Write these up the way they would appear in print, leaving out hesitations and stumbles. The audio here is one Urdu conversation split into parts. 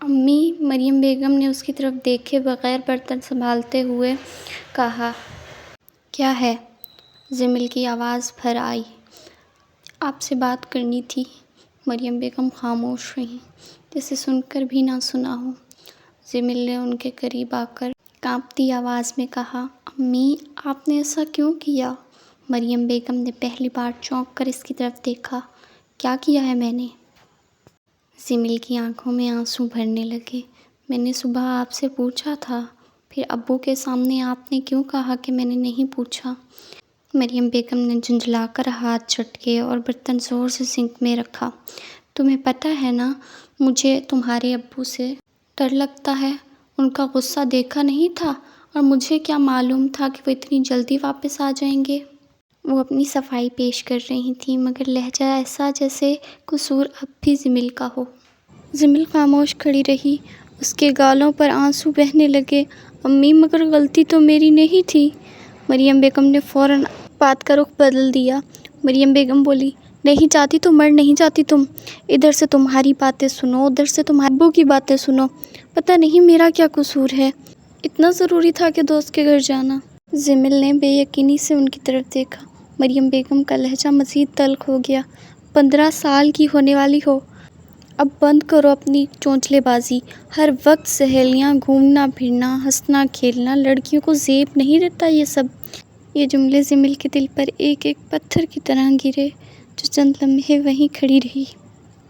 امی، مریم بیگم نے اس کی طرف دیکھے بغیر برتن سنبھالتے ہوئے کہا۔ کیا ہے؟ جمیل کی آواز پھر آئی۔ آپ سے بات کرنی تھی۔ مریم بیگم خاموش رہیں، جیسے سن کر بھی نہ سنا ہو۔ جمیل نے ان کے قریب آ کر کانپتی آواز میں کہا، امی، آپ نے ایسا کیوں کیا؟ مریم بیگم نے پہلی بار چونک کر اس کی طرف دیکھا۔ کیا کیا ہے میں نے؟ جمیل کی آنکھوں میں آنسو بھرنے لگے۔ میں نے صبح آپ سے پوچھا تھا، پھر ابو کے سامنے آپ نے کیوں کہا کہ میں نے نہیں پوچھا؟ مریم بیگم نے جھنجھلا کر ہاتھ جھٹکے اور برتن زور سے سنک میں رکھا۔ تمہیں پتہ ہے نا، مجھے تمہارے ابو سے ڈر لگتا ہے۔ ان کا غصہ دیکھا نہیں تھا، اور مجھے کیا معلوم تھا کہ وہ اتنی جلدی واپس آ جائیں گے۔ وہ اپنی صفائی پیش کر رہی تھیں، مگر لہجہ ایسا جیسے قصور اب بھی جمیل کا ہو۔ جمیل خاموش کھڑی رہی، اس کے گالوں پر آنسو بہنے لگے۔ امی، مگر غلطی تو میری نہیں تھی۔ مریم بیگم نے فوراً بات کا رخ بدل دیا۔ مریم بیگم بولی، نہیں چاہتی تو مر نہیں جاتی تم۔ ادھر سے تمہاری باتیں سنو، ادھر سے تمہارے ابو کی باتیں سنو۔ پتہ نہیں میرا کیا قصور ہے؟ اتنا ضروری تھا کہ دوست کے گھر جانا؟ جمیل نے بے یقینی سے ان کی طرف دیکھا۔ مریم بیگم کا لہجہ مزید تلخ ہو گیا۔ 15 سال کی ہونے والی ہو، اب بند کرو اپنی چونچلے بازی۔ ہر وقت سہیلیاں، گھومنا پھرنا، ہنسنا کھیلنا، لڑکیوں کو زیب نہیں دیتا یہ سب۔ یہ جملے جمیل کے دل پر ایک ایک پتھر کی طرح گرے، جو چند لمحے وہیں کھڑی رہی۔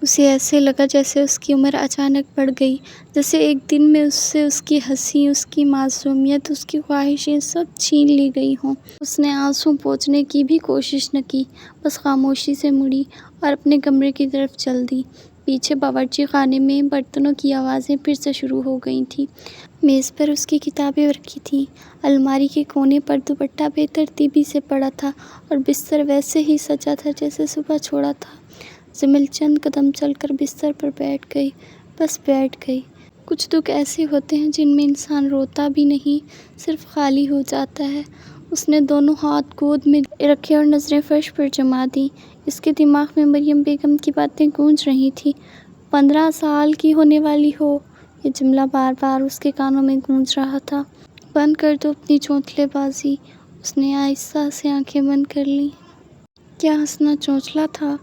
اسے ایسے لگا جیسے اس کی عمر اچانک بڑھ گئی، جیسے ایک دن میں اس سے اس کی ہنسی، اس کی معصومیت، اس کی خواہشیں سب چھین لی گئی ہوں۔ اس نے آنسو پوچھنے کی بھی کوشش نہ کی، بس خاموشی سے مڑی اور اپنے کمرے کی طرف چل دی۔ پیچھے باورچی خانے میں برتنوں کی آوازیں پھر سے شروع ہو گئی تھیں۔ میز پر اس کی کتابیں رکھی تھیں، الماری کے کونے پر دوپٹہ بے ترتیبی سے پڑا تھا، اور بستر ویسے ہی سجا تھا جیسے صبح چھوڑا تھا۔ جمیل چند قدم چل کر بستر پر بیٹھ گئی، بس بیٹھ گئی۔ کچھ دکھ ایسے ہوتے ہیں جن میں انسان روتا بھی نہیں، صرف خالی ہو جاتا ہے۔ اس نے دونوں ہاتھ گود میں رکھے اور نظریں فرش پر جما دیں۔ اس کے دماغ میں مریم بیگم کی باتیں گونج رہی تھیں۔ 15 سال کی ہونے والی ہو، یہ جملہ بار بار اس کے کانوں میں گونج رہا تھا۔ بند کر دو اپنی چونچلے بازی۔ اس نے آہستہ سے آنکھیں بند کر لیں۔ کیا ہنسنا چونچلا تھا؟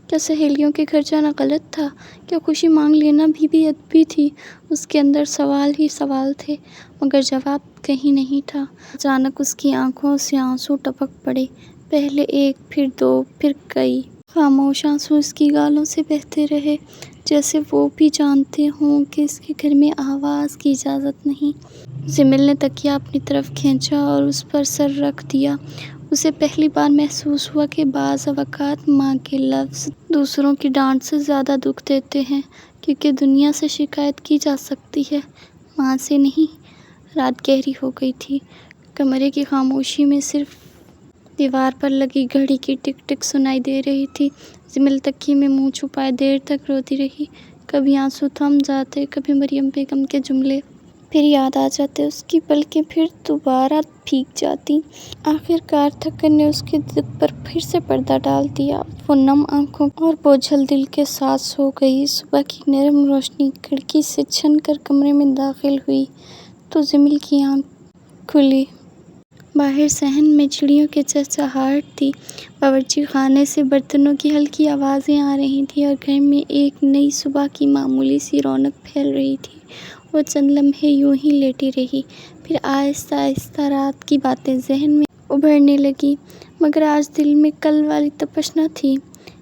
کیا سہیلیوں کے گھر جانا غلط تھا؟ کیا خوشی مانگ لینا بھی بے ادبی تھی؟ اس کے اندر سوال ہی سوال تھے، مگر جواب کہیں نہیں تھا۔ اچانک اس کی آنکھوں سے آنسو ٹپک پڑے، پہلے ایک، پھر 2، پھر کئی۔ خاموش آنسو اس کی گالوں سے بہتے رہے، جیسے وہ بھی جانتے ہوں کہ اس کے گھر میں آواز کی اجازت نہیں۔ جمیل نے تکیہ اپنی طرف کھینچا اور اس پر سر رکھ دیا۔ اسے پہلی بار محسوس ہوا کہ بعض اوقات ماں کے لفظ دوسروں کی ڈانٹ سے زیادہ دکھ دیتے ہیں، کیونکہ دنیا سے شکایت کی جا سکتی ہے، ماں سے نہیں۔ رات گہری ہو گئی تھی۔ کمرے کی خاموشی میں صرف دیوار پر لگی گھڑی کی ٹک ٹک سنائی دے رہی تھی۔ جمیل تکیے میں منہ چھپائے دیر تک روتی رہی۔ کبھی آنسو تھم جاتے، کبھی مریم بیگم کے جملے پھر یاد آ جاتے، اس کی پلکیں پھر دوبارہ بھیگ جاتی۔ آخر کار تھکن نے اس کے دل پر پھر سے پردہ ڈال دیا۔ وہ نم آنکھوں اور بوجھل دل کے ساتھ سو گئی۔ صبح کی نرم روشنی کھڑکی سے چھن کر کمرے میں داخل ہوئی تو جمیل کی آنکھ کھلی۔ باہر صحن میں چڑیوں کی چہچہاہٹ تھی، باورچی خانے سے برتنوں کی ہلکی آوازیں آ رہی تھیں، اور گھر میں ایک نئی صبح کی معمولی سی رونق پھیل رہی تھی۔ وہ چند لمحے یوں ہی لیٹی رہی، پھر آہستہ آہستہ رات کی باتیں ذہن میں ابھرنے لگیں، مگر آج دل میں کل والی تپش نہ تھی۔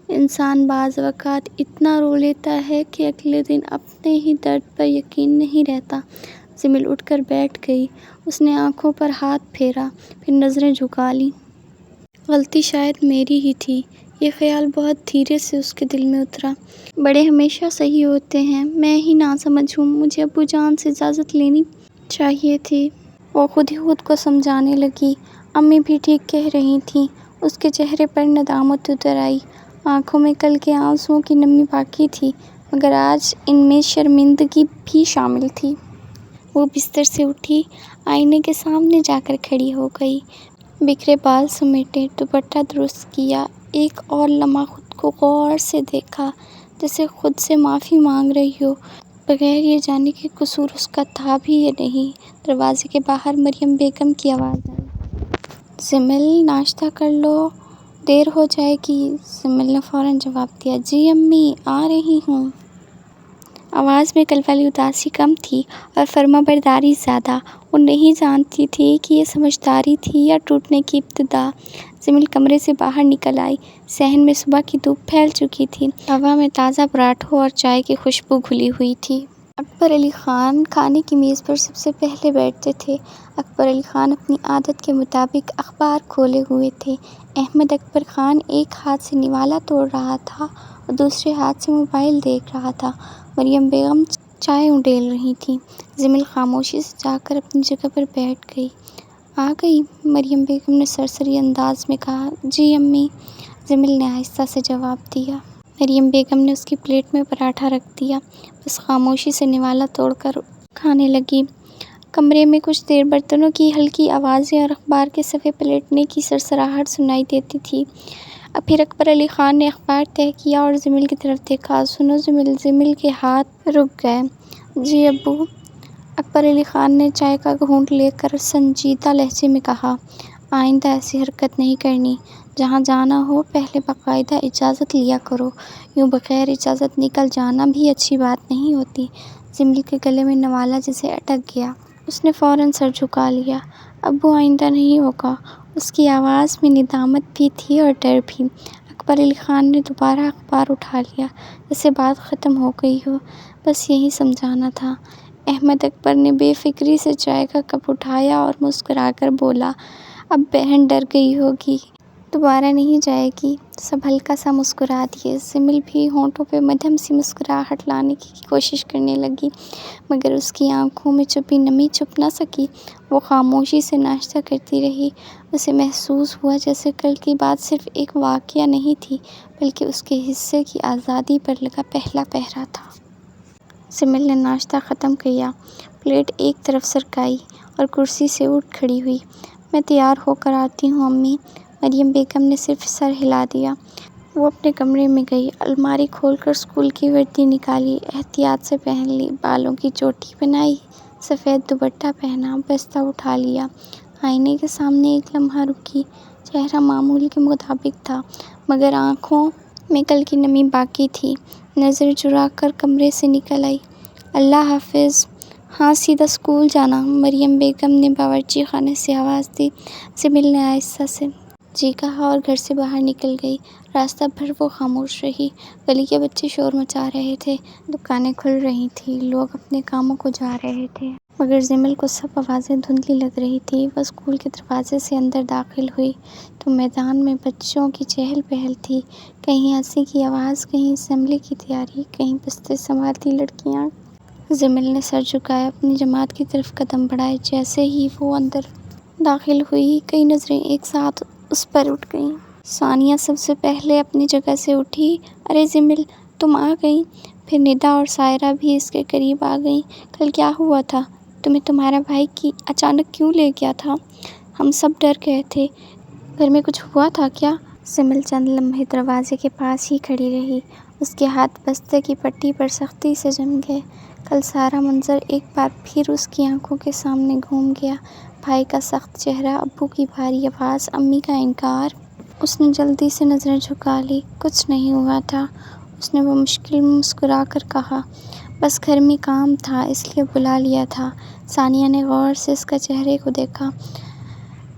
انسان بعض اوقات اتنا رو لیتا ہے کہ اگلے دن اپنے ہی درد پر یقین نہیں رہتا۔ جمیل اٹھ کر بیٹھ گئی۔ اس نے آنکھوں پر ہاتھ پھیرا، پھر نظریں جھکا لیں۔ غلطی شاید میری ہی تھی۔ یہ خیال بہت دھیرے سے اس کے دل میں اترا۔ بڑے ہمیشہ صحیح ہوتے ہیں، میں ہی ناسمجھ ہوں، مجھے ابو جان سے اجازت لینی چاہیے تھی۔ وہ خود ہی خود کو سمجھانے لگی۔ امی بھی ٹھیک کہہ رہی تھیں۔ اس کے چہرے پر ندامت اتر آئی۔ آنکھوں میں کل کے آنسوؤں کی نمی باقی تھی، مگر آج ان میں شرمندگی بھی شامل تھی۔ وہ بستر سے اٹھی، آئینے کے سامنے جا کر کھڑی ہو گئی۔ بکھرے بال سمیٹے، دوپٹہ درست کیا، ایک اور لمحہ خود کو غور سے دیکھا، جیسے خود سے معافی مانگ رہی ہو۔ بغیر یہ جانے کہ قصور اس کا تھا بھی یا نہیں۔ دروازے کے باہر مریم بیگم کی آواز آئی، زمل ناشتہ کر لو، دیر ہو جائے گی۔ زمل نے فوراً جواب دیا، جی امی آ رہی ہوں۔ آواز میں کل والی اداسی کم تھی اور فرما برداری زیادہ۔ وہ نہیں جانتی تھی کہ یہ سمجھداری تھی یا ٹوٹنے کی ابتدا۔ زمل کمرے سے باہر نکل آئی۔ صحن میں صبح کی دھوپ پھیل چکی تھی، ہوا میں تازہ پراٹھوں اور چائے کی خوشبو گھلی ہوئی تھی۔ اکبر علی خان کھانے کی میز پر سب سے پہلے بیٹھتے تھے۔ اکبر علی خان اپنی عادت کے مطابق اخبار کھولے ہوئے تھے۔ احمد اکبر خان ایک ہاتھ سے نوالا توڑ رہا تھا اور دوسرے ہاتھ سے موبائل دیکھ رہا تھا۔ مریم بیگم چائے اونڈیل رہی تھیں۔ زمل خاموشی سے جا کر اپنی جگہ پر بیٹھ گئی۔ آ گئی؟ مریم بیگم نے سرسری انداز میں کہا۔ جی امی، زمل نے آہستہ سے جواب دیا۔ مریم بیگم نے اس کی پلیٹ میں پراٹھا رکھ دیا، بس خاموشی سے نوالا توڑ کر کھانے لگی۔ کمرے میں کچھ دیر برتنوں کی ہلکی آوازیں اور اخبار کے صفحے پلٹنے کی سرسراہٹ سنائی دیتی تھی۔ پھر اکبر علی خان نے اخبار طے کیا اور زمل کی طرف دیکھا۔ سنو زمل، زمل کے ہاتھ رک گئے۔ جی ابو، اکبر علی خان نے چائے کا گھونٹ لے کر سنجیدہ لہجے میں کہا، آئندہ ایسی حرکت نہیں کرنی۔ جہاں جانا ہو پہلے باقاعدہ اجازت لیا کرو، یوں بغیر اجازت نکل جانا بھی اچھی بات نہیں ہوتی۔ زمل کے گلے میں نوالا جیسے اٹک گیا۔ اس نے فوراً سر جھکا لیا۔ ابو آئندہ نہیں ہوگا۔ اس کی آواز میں ندامت بھی تھی اور ڈر بھی۔ اکبر علی خان نے دوبارہ اخبار اٹھا لیا، جیسے بات ختم ہو گئی ہو۔ بس یہی سمجھانا تھا۔ احمد اکبر نے بے فکری سے چائے کا کپ اٹھایا اور مسکرا کر بولا، اب بہن ڈر گئی ہوگی، دوبارہ نہیں جائے گی۔ سب ہلکا سا مسکرا دیے۔ زمل بھی ہونٹوں پہ مدھم سی مسکراہٹ لانے کی کوشش کرنے لگی، مگر اس کی آنکھوں میں چھپی نمی چھپ نہ سکی۔ وہ خاموشی سے ناشتہ کرتی رہی۔ اسے محسوس ہوا جیسے کل کی بات صرف ایک واقعہ نہیں تھی، بلکہ اس کے حصے کی آزادی پر لگا پہلا پہرا تھا۔ زمل نے ناشتہ ختم کیا، پلیٹ ایک طرف سرکائی اور کرسی سے اٹھ کھڑی ہوئی۔ میں تیار ہو کر آتی ہوں امی۔ مریم بیگم نے صرف سر ہلا دیا۔ وہ اپنے کمرے میں گئی، الماری کھول کر اسکول کی وردی نکالی، احتیاط سے پہن لی، بالوں کی چوٹی بنائی، سفید دوپٹہ پہنا، بستہ اٹھا لیا۔ آئینے کے سامنے ایک لمحہ رکی۔ چہرہ معمول کے مطابق تھا، مگر آنکھوں میں کل کی نمی باقی تھی۔ نظر چرا کر کمرے سے نکل آئی۔ اللہ حافظ۔ ہاں، سیدھا اسکول جانا؟ مریم بیگم نے باورچی خانے سے آواز دی۔ زمل نے آہستہ سے جی کہا اور گھر سے باہر نکل گئی۔ راستہ بھر وہ خاموش رہی۔ گلی کے بچے شور مچا رہے تھے، دکانیں کھل رہی تھیں، لوگ اپنے کاموں کو جا رہے تھے، مگر زمل کو سب آوازیں دھندلی لگ رہی تھیں۔ وہ اسکول کے دروازے سے اندر داخل ہوئی تو میدان میں بچوں کی چہل پہل تھی۔ کہیں ہنسی کی آواز، کہیں اسمبلی کی تیاری، کہیں بستے سنبھالتی لڑکیاں۔ زمل نے سر جھکایا، اپنی جماعت کی طرف قدم بڑھائے۔ جیسے ہی وہ اندر داخل ہوئی، کئی نظریں ایک ساتھ اس پر اٹھ گئیں۔ ثانیہ سب سے پہلے اپنی جگہ سے اٹھی۔ ارے زمل، تم آ گئی؟ پھر ندا اور سائرہ بھی اس کے قریب آ گئیں۔ کل کیا ہوا تھا؟ تمہیں تمہارا بھائی اچانک کیوں لے گیا تھا؟ ہم سب ڈر گئے تھے۔ گھر میں کچھ ہوا تھا کیا؟ زمل چند لمحے دروازے کے پاس ہی کھڑی رہی۔ اس کے ہاتھ بستے کی پٹی پر سختی سے جم گئے۔ کل سارا منظر ایک بار پھر اس کی آنکھوں کے سامنے گھوم گیا۔ بھائی کا سخت چہرہ، ابو کی بھاری آواز، امی کا انکار۔ اس نے جلدی سے نظریں جھکا لی۔ کچھ نہیں ہوا تھا، اس نے بمشکل مسکرا کر کہا، بس گھر میں کام تھا اس لیے بلا لیا تھا۔ ثانیہ نے غور سے اس کے چہرے کو دیکھا۔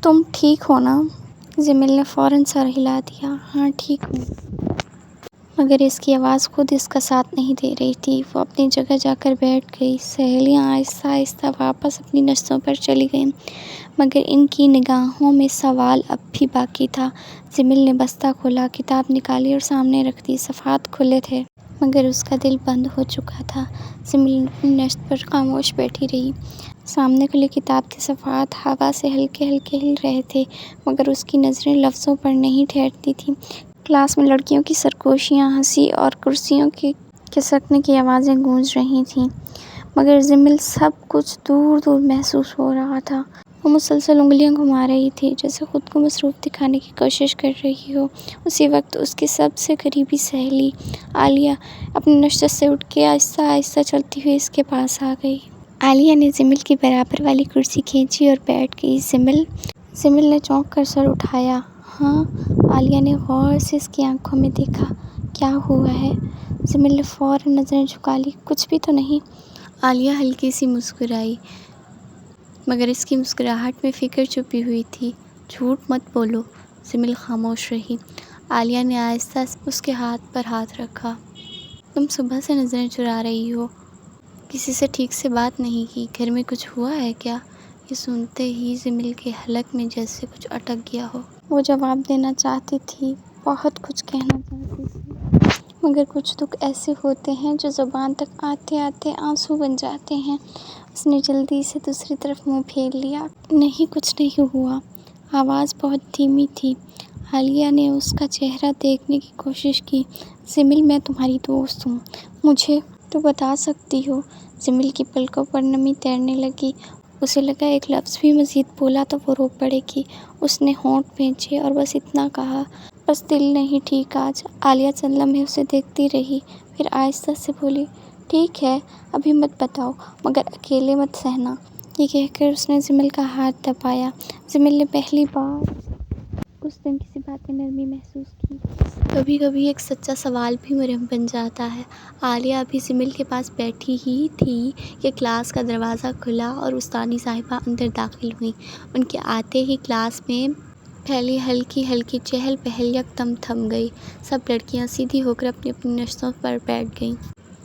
تم ٹھیک ہو نا؟ زمل نے فوراً سر ہلا دیا۔ ہاں ٹھیک ہوں، مگر اس کی آواز خود اس کا ساتھ نہیں دے رہی تھی۔ وہ اپنی جگہ جا کر بیٹھ گئی۔ سہیلیاں آہستہ آہستہ واپس اپنی نشستوں پر چلی گئیں، مگر ان کی نگاہوں میں سوال اب بھی باقی تھا۔ زمل نے بستہ کھولا، کتاب نکالی اور سامنے رکھ دی۔ صفحات کھلے تھے، مگر اس کا دل بند ہو چکا تھا۔ زمل اپنی نشست پر خاموش بیٹھی رہی۔ سامنے کھلی کتاب کے صفحات ہوا سے ہلکے ہلکے ہل رہے تھے، مگر اس کی نظریں لفظوں پر نہیں ٹھہرتی تھیں۔ کلاس میں لڑکیوں کی سرگوشیاں، ہنسی اور کرسیوں کے کھسکنے کی آوازیں گونج رہی تھیں، مگر زمل سب کچھ دور دور محسوس ہو رہا تھا۔ وہ مسلسل انگلیاں گھما رہی تھی جیسے خود کو مصروف دکھانے کی کوشش کر رہی ہو۔ اسی وقت اس کی سب سے قریبی سہیلی عالیہ اپنی نشست سے اٹھ کے آہستہ آہستہ چلتی ہوئی اس کے پاس آ گئی۔ عالیہ نے جمیل کی برابر والی کرسی کھینچی اور بیٹھ گئی۔ جمیل نے چونک کر سر اٹھایا۔ ہاں؟ عالیہ نے غور سے اس کی آنکھوں میں دیکھا۔ کیا ہوا ہے؟ جمیل نے فوراً نظریں جھکا لی۔ کچھ بھی تو نہیں۔ عالیہ ہلکی سی مسکرائی مگر اس کی مسکراہٹ میں فکر چھپی ہوئی تھی۔ جھوٹ مت بولو۔ جمیل خاموش رہی۔ عالیہ نے آہستہ اس کے ہاتھ پر ہاتھ رکھا۔ تم صبح سے نظریں چرا رہی ہو، کسی سے ٹھیک سے بات نہیں کی، گھر میں کچھ ہوا ہے کیا؟ یہ سنتے ہی جمیل کے حلق میں جیسے کچھ اٹک گیا ہو۔ وہ جواب دینا چاہتی تھی، بہت کچھ کہنا چاہتی تھی، مگر کچھ دکھ ایسے ہوتے ہیں جو زبان تک آتے آتے آنسو بن جاتے ہیں۔ اس نے جلدی سے دوسری طرف منہ پھیر لیا۔ نہیں، کچھ نہیں ہوا۔ آواز بہت دھیمی تھی۔ عالیہ نے اس کا چہرہ دیکھنے کی کوشش کی۔ جمیل، میں تمہاری دوست ہوں، مجھے تو بتا سکتی ہو۔ جمیل کی پلکوں پر نمی تیرنے لگی۔ اسے لگا ایک لفظ بھی مزید بولا تو وہ رو پڑے گی۔ اس نے ہونٹ کھینچے اور بس اتنا کہا، بس دل نہیں ٹھیک آج۔ عالیہ چند لمحے اسے دیکھتی رہی، پھر آہستہ سے بولی، ٹھیک ہے، ابھی مت بتاؤ، مگر اکیلے مت سہنا۔ یہ کہہ کر اس نے جمیل کا ہاتھ دبایا۔ جمیل نے پہلی بار اس دن کسی بات میں نرمی محسوس کی۔ کبھی کبھی ایک سچا سوال بھی مرہم بن جاتا ہے۔ عالیہ ابھی جمیل کے پاس بیٹھی ہی تھی کہ کلاس کا دروازہ کھلا اور استانی صاحبہ اندر داخل ہوئیں۔ ان کے آتے ہی کلاس میں پھیلی ہلکی ہلکی چہل پہل یکدم تھم گئی۔ سب لڑکیاں سیدھی ہو کر اپنی اپنی نشستوں پر بیٹھ گئیں۔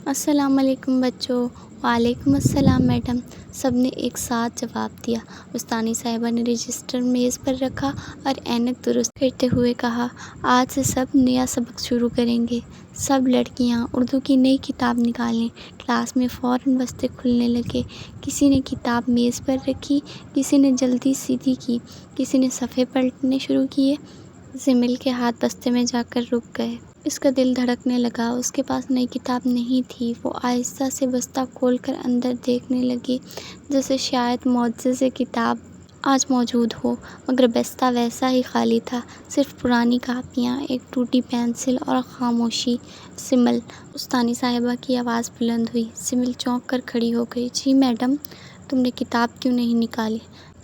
السلام علیکم بچوں۔ وعلیکم السلام میڈم، سب نے ایک ساتھ جواب دیا۔ استانی صاحبہ نے رجسٹر میز پر رکھا اور اینک درست کرتے ہوئے کہا، آج سے سب نیا سبق شروع کریں گے۔ سب لڑکیاں اردو کی نئی کتاب نکالیں۔ کلاس میں فوراً بستے کھلنے لگے۔ کسی نے کتاب میز پر رکھی، کسی نے جلدی سیدھی کی، کسی نے صفحے پلٹنے شروع کیے۔ جمیل کے ہاتھ بستے میں جا کر رک گئے۔ اس کا دل دھڑکنے لگا۔ اس کے پاس نئی کتاب نہیں تھی۔ وہ آہستہ سے بستہ کھول کر اندر دیکھنے لگی جیسے شاید معجزے سے کتاب آج موجود ہو، مگر بستہ ویسا ہی خالی تھا، صرف پرانی کاپیاں، ایک ٹوٹی پنسل اور خاموشی۔ جمیل، استانی صاحبہ کی آواز بلند ہوئی۔ جمیل چونک کر کھڑی ہو گئی۔ جی میڈم، تم نے کتاب کیوں نہیں نکالی؟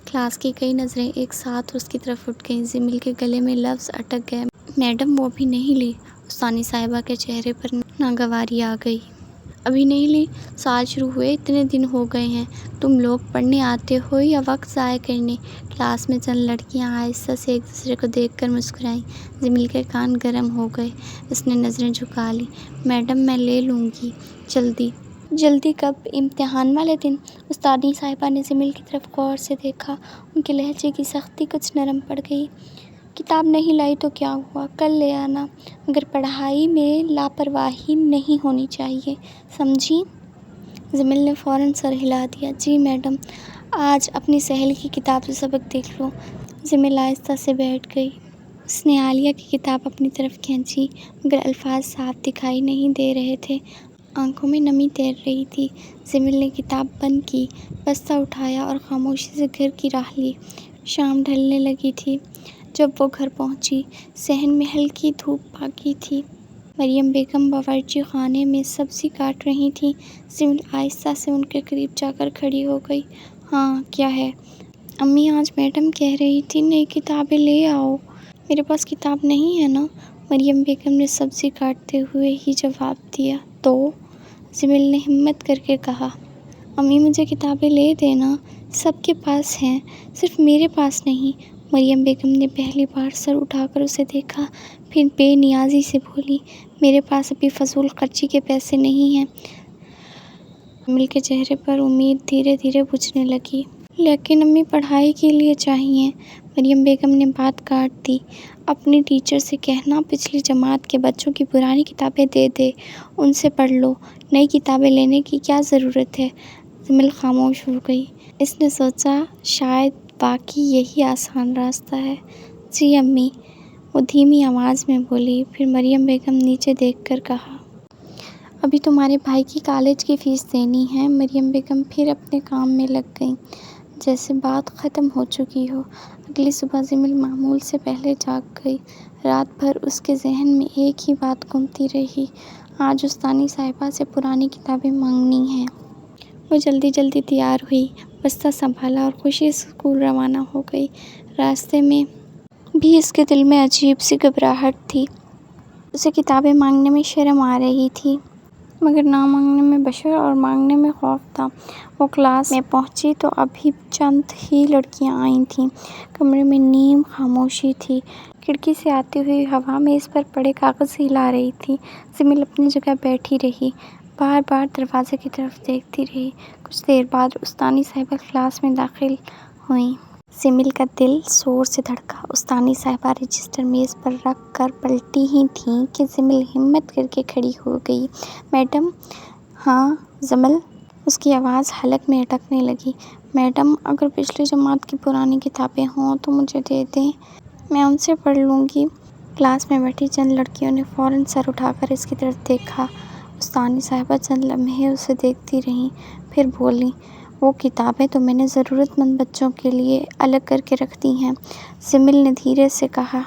کلاس کی کئی نظریں ایک ساتھ اس کی طرف اٹھ گئیں۔ جمیل کے گلے میں لفظ اٹک گئے۔ میڈم، وہ ابھی نہیں لی۔ استانی صاحبہ کے چہرے پر ناگواری آ گئی۔ ابھی نہیں لی؟ سال شروع ہوئے اتنے دن ہو گئے ہیں، تم لوگ پڑھنے آتے ہو یا وقت ضائع کرنے؟ کلاس میں چند لڑکیاں آہستہ سے ایک دوسرے کو دیکھ کر مسکرائیں۔ جمیل کے کان گرم ہو گئے۔ اس نے نظریں جھکا لیں۔ میڈم، میں لے لوں گی، جلدی۔ جلدی کب؟ امتحان والے دن؟ استانی صاحبہ نے جمیل کی طرف غور سے دیکھا۔ ان کے لہجے کی سختی کچھ نرم پڑ گئی۔ کتاب نہیں لائی تو کیا ہوا، کل لے آنا، مگر پڑھائی میں لاپرواہی نہیں ہونی چاہیے، سمجھی؟ جمیل نے فوراً سر ہلا دیا۔ جی میڈم، آج اپنی سہیلی کی کتاب سے سبق دیکھ لو۔ جمیل آہستہ سے بیٹھ گئی۔ اس نے عالیہ کی کتاب اپنی طرف کھینچی، مگر الفاظ صاف دکھائی نہیں دے رہے تھے، آنکھوں میں نمی تیر رہی تھی۔ جمیل نے کتاب بند کی، بستہ اٹھایا اور خاموشی سے گھر کی راہ لی۔ شام ڈھلنے لگی تھی جب وہ گھر پہنچی۔ صحن میں ہلکی دھوپ باقی تھی۔ مریم بیگم باورچی خانے میں سبزی کاٹ رہی تھیں۔ جمیل آہستہ سے ان کے قریب جا کر کھڑی ہو گئی۔ ہاں، کیا ہے؟ امی، آج میڈم کہہ رہی تھی نئی کتابیں لے آؤ۔ میرے پاس کتاب نہیں ہے نا، مریم بیگم نے سبزی کاٹتے ہوئے ہی جواب دیا۔ تو؟ جمیل نے ہمت کر کے کہا۔ امی، مجھے کتابیں لے دینا، سب کے پاس ہیں، صرف میرے پاس نہیں۔ مریم بیگم نے پہلی بار سر اٹھا کر اسے دیکھا، پھر بے نیازی سے بولی، میرے پاس ابھی فضول خرچی کے پیسے نہیں ہیں۔ جمیل کے چہرے پر امید دھیرے دھیرے بجھنے لگی۔ لیکن امی، پڑھائی کے لیے چاہئیں۔ مریم بیگم نے بات کاٹ دی۔ اپنی ٹیچر سے کہنا پچھلی جماعت کے بچوں کی پرانی کتابیں دے دے، ان سے پڑھ لو، نئی کتابیں لینے کی کیا ضرورت ہے؟ جمیل خاموش ہو گئی۔ اس نے سوچا شاید واقعی یہی آسان راستہ ہے۔ جی امی، وہ دھیمی آواز میں بولی، پھر مریم بیگم نیچے دیکھ کر کہا، ابھی تمہارے بھائی کی کالج کی فیس دینی ہے۔ مریم بیگم پھر اپنے کام میں لگ گئیں۔ جیسے بات ختم ہو چکی ہو۔ اگلی صبح جمیل معمول سے پہلے جاگ گئی۔ رات بھر اس کے ذہن میں ایک ہی بات گھومتی رہی، آج استانی صاحبہ سے پرانی کتابیں مانگنی ہیں۔ وہ جلدی جلدی تیار ہوئی، بستہ سنبھالا اور خوشی سے اسکول روانہ ہو گئی۔ راستے میں بھی اس کے دل میں عجیب سی گھبراہٹ تھی۔ اسے کتابیں مانگنے میں شرم آ رہی تھی، مگر نہ مانگنے میں بشر اور مانگنے میں خوف تھا۔ وہ کلاس میں پہنچی تو ابھی چند ہی لڑکیاں آئی تھیں۔ کمرے میں نیم خاموشی تھی۔ کھڑکی سے آتی ہوئی ہوا میز پر پڑے کاغذ ہلا رہی تھی۔ جمیل اپنی جگہ بیٹھی رہی، بار بار دروازے کی طرف دیکھتی رہی۔ کچھ دیر بعد استانی صاحبہ کلاس میں داخل ہوئیں۔ جمیل کا دل زور سے دھڑکا۔ استانی صاحبہ رجسٹر میز پر رکھ کر پلٹی ہی تھیں کہ جمیل ہمت کر کے کھڑی ہو گئی۔ میڈم۔ ہاں جمیل، اس کی آواز حلق میں اٹکنے لگی۔ میڈم، اگر پچھلی جماعت کی پرانی کتابیں ہوں تو مجھے دے دیں، میں ان سے پڑھ لوں گی۔ کلاس میں بیٹھی چند لڑکیوں نے فوراً سر اٹھا کر اس کی طرف دیکھا۔ استانی صاحبہ چند لمحے اسے دیکھتی رہیں، پھر بولیں، وہ کتابیں تو میں نے ضرورت مند بچوں کے لیے الگ کر کے رکھ دی ہیں۔ جمیل نے دھیرے سے کہا،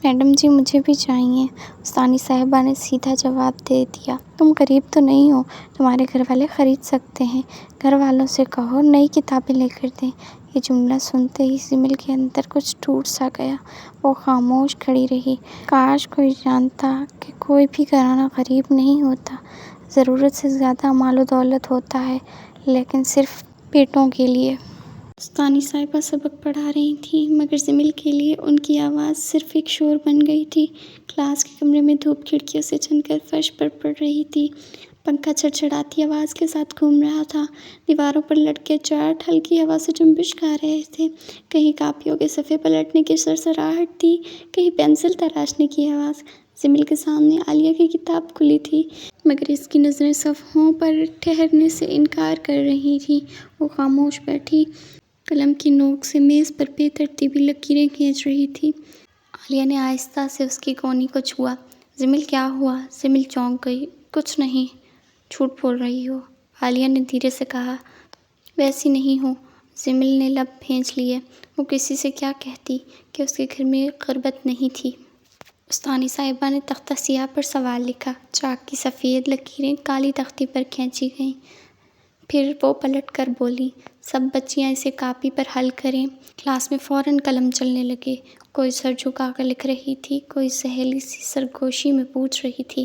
میڈم جی مجھے بھی چاہیے۔ استانی صاحبہ نے سیدھا جواب دے دیا، تم غریب تو نہیں ہو، تمہارے گھر والے خرید سکتے ہیں، گھر والوں سے کہو نئی کتابیں لے کر دیں۔ یہ جملہ سنتے ہی جمیل کے اندر کچھ ٹوٹ سا گیا۔ وہ خاموش کھڑی رہی۔ کاش کوئی جانتا کہ کوئی بھی گھرانہ غریب نہیں ہوتا، ضرورت سے زیادہ مال و دولت ہوتا ہے، لیکن صرف پیٹوں کے لیے۔ استانی صاحبہ سبق پڑھا رہی تھیں، مگر جمیل کے لیے ان کی آواز صرف ایک شور بن گئی تھی۔ کلاس کے کمرے میں دھوپ کھڑکیوں سے چھن کر فرش پر پڑ رہی تھی۔ پنکھا چھڑچھڑاتی آواز کے ساتھ گھوم رہا تھا۔ دیواروں پر لٹکے چارٹ ہلکی ہوا سے جنبش کھا رہے تھے۔ کہیں کاپیوں کے صفحے پلٹنے کی سرسراہٹ تھی، کہیں پنسل تراشنے کی آواز۔ جمیل کے سامنے عالیہ کی کتاب کھلی تھی، مگر اس کی نظریں صفحوں پر ٹھہرنے سے انکار کر رہی تھیں۔ وہ خاموش بیٹھی، قلم کی نوک سے میز پر بے ترتیبی لکیریں کھینچ رہی تھی۔ عالیہ نے آہستہ سے اس کی کونی کو چھوا۔ جمیل کیا ہوا؟ جمیل چونک گئی۔ کچھ نہیں، جھوٹ بول رہی ہو، عالیہ نے دھیرے سے کہا۔ ویسی نہیں ہوں، جمیل نے لب بھینچ لیے۔ وہ کسی سے کیا کہتی کہ اس کے گھر میں غربت نہیں تھی۔ استانی صاحبہ نے تختہ سیاہ پر سوال لکھا۔ چاک کی سفید لکیریں کالی تختی پر کھینچی گئیں۔ پھر وہ پلٹ کر بولی، سب بچیاں اسے کاپی پر حل کریں۔ کلاس میں فوراً قلم چلنے لگے۔ کوئی سر جھکا کر لکھ رہی تھی، کوئی سہیلی سی سرگوشی میں پوچھ رہی تھی،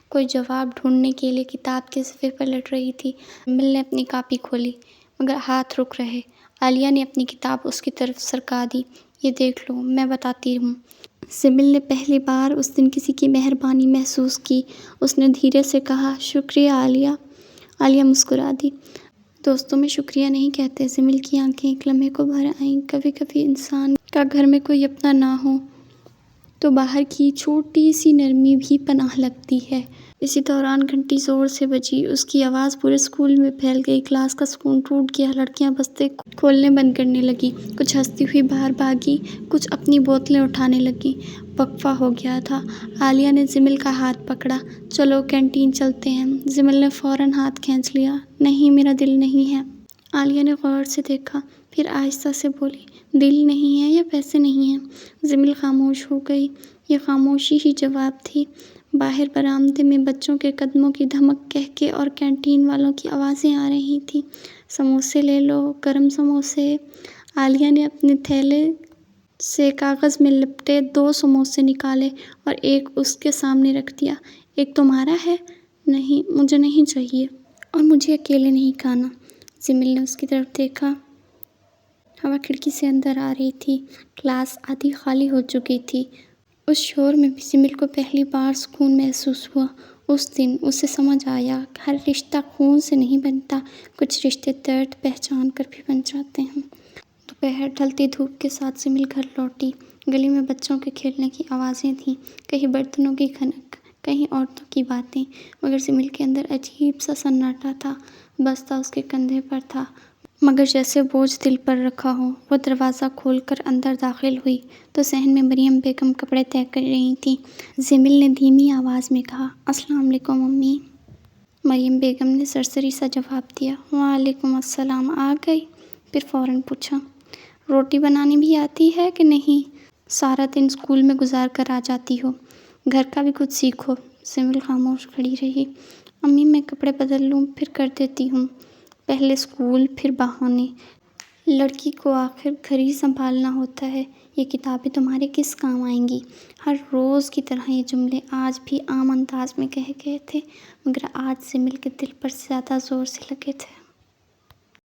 کوئی جواب ڈھونڈنے کے لیے کتاب کے صفحے پلٹ رہی تھی۔ جمیل نے اپنی کاپی کھولی، مگر ہاتھ رک رہے۔ عالیہ نے اپنی کتاب اس کی طرف سرکا دی۔ یہ دیکھ لو، میں بتاتی ہوں۔ جمیل نے پہلی بار اس دن کسی کی مہربانی محسوس کی۔ اس نے دھیرے سے کہا، شکریہ عالیہ۔ عالیہ مسکرا دی۔ دوستوں میں شکریہ نہیں کہتے۔ جمیل کی آنکھیں ایک لمحے کو بھر آئیں۔ کبھی کبھی انسان کا گھر میں کوئی اپنا نہ ہو تو باہر کی چھوٹی سی نرمی بھی پناہ لگتی ہے۔ اسی دوران گھنٹی زور سے بجی۔ اس کی آواز پورے اسکول میں پھیل گئی۔ کلاس کا سکون ٹوٹ گیا۔ لڑکیاں بستے کھولنے بند کرنے لگیں، کچھ ہنستی ہوئی باہر بھاگیں، کچھ اپنی بوتلیں اٹھانے لگیں۔ وقفہ ہو گیا تھا۔ عالیہ نے جمیل کا ہاتھ پکڑا، چلو کینٹین چلتے ہیں۔ جمیل نے فوراً ہاتھ کھینچ لیا، نہیں میرا دل نہیں ہے۔ عالیہ نے غور سے دیکھا، پھر آہستہ سے بولی، دل نہیں ہے یا پیسے نہیں ہیں؟ جمیل خاموش ہو گئی۔ یہ خاموشی ہی جواب تھی۔ باہر برآمدے میں بچوں کے قدموں کی دھمک، کہکے اور کینٹین والوں کی آوازیں آ رہی تھیں، سموسے لے لو، گرم سموسے۔ عالیہ نے اپنے تھیلے سے کاغذ میں لپٹے 2 سموسے نکالے اور ایک اس کے سامنے رکھ دیا۔ ایک تمہارا ہے؟ نہیں، مجھے نہیں چاہیے، اور مجھے اکیلے نہیں کھانا۔ جمیل نے اس کی طرف دیکھا۔ ہوا کھڑکی سے اندر آ رہی تھی۔ کلاس آدھی خالی ہو چکی تھی۔ اس شور میں بھی جمیل کو پہلی بار سکون محسوس ہوا۔ اس دن اسے سمجھ آیا، ہر رشتہ خون سے نہیں بنتا، کچھ رشتے درد پہچان کر بھی بن جاتے ہیں۔ دوپہر ڈھلتی دھوپ کے ساتھ جمیل گھر لوٹی۔ گلی میں بچوں کے کھیلنے کی آوازیں تھیں، کہیں برتنوں کی کھنک، کہیں عورتوں کی باتیں، مگر جمیل کے اندر عجیب سا سناٹا تھا۔ بستہ اس کے کندھے پر تھا، مگر جیسے بوجھ دل پر رکھا ہو۔ وہ دروازہ کھول کر اندر داخل ہوئی تو صحن میں مریم بیگم کپڑے طے کر رہی تھیں۔ جمیل نے دھیمی آواز میں کہا، السلام علیکم امی۔ مریم بیگم نے سرسری سا جواب دیا، وعلیکم السلام، آ گئی؟ پھر فوراً پوچھا، روٹی بنانی بھی آتی ہے کہ نہیں؟ سارا دن اسکول میں گزار کر آ جاتی ہو، گھر کا بھی کچھ سیکھو۔ سمل خاموش کھڑی رہی۔ امی میں کپڑے بدل لوں پھر کر دیتی ہوں، پہلے اسکول پھر بہانے، لڑکی کو آخر گھر ہی سنبھالنا ہوتا ہے، یہ کتابیں تمہارے کس کام آئیں گی؟ ہر روز کی طرح یہ جملے آج بھی عام انداز میں کہے گئے تھے، مگر آج سمل کے دل پر زیادہ زور سے لگے تھے۔